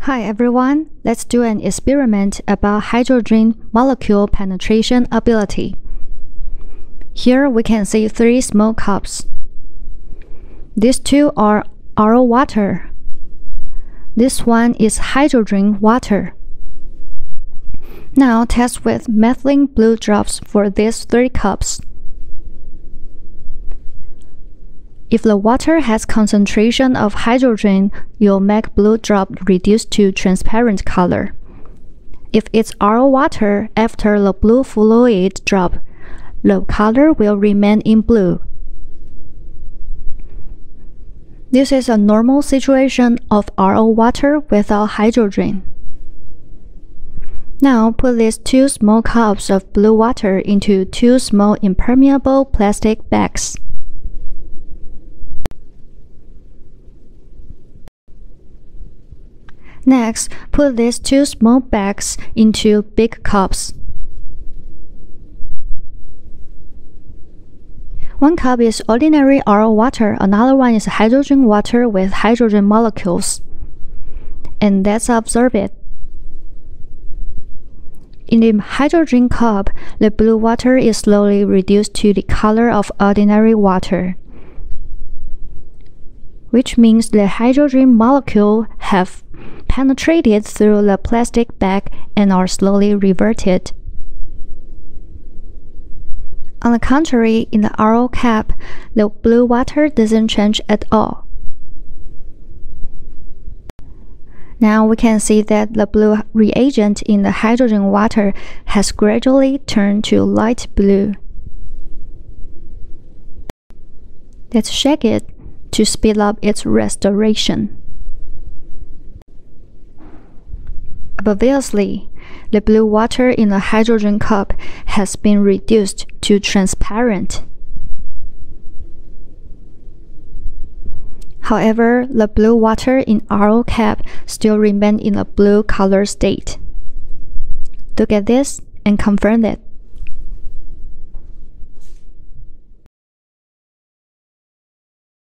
Hi everyone, let's do an experiment about hydrogen molecule penetration ability. Here we can see 3 small cups. These 2 are RO water. This one is hydrogen water. Now test with methylene blue drops for these 3 cups. If the water has concentration of hydrogen, you'll make blue drop reduce to transparent color. If it's RO water, after the blue fluid drop, the color will remain in blue. This is a normal situation of RO water without hydrogen. Now put these 2 small cups of blue water into 2 small impermeable plastic bags. Next, put these 2 small bags into big cups. 1 cup is ordinary RO water, another one is hydrogen water with hydrogen molecules. And let's observe it. In the hydrogen cup, the blue water is slowly reduced to the color of ordinary water, which means the hydrogen molecules have penetrated through the plastic bag and are slowly reverted. On the contrary, in the RO cap, the blue water doesn't change at all. Now we can see that the blue reagent in the hydrogen water has gradually turned to light blue. Let's shake it to speed up its restoration. Obviously, the blue water in the hydrogen cup has been reduced to transparent. However, the blue water in RO cap still remains in a blue color state. Look at this and confirm it.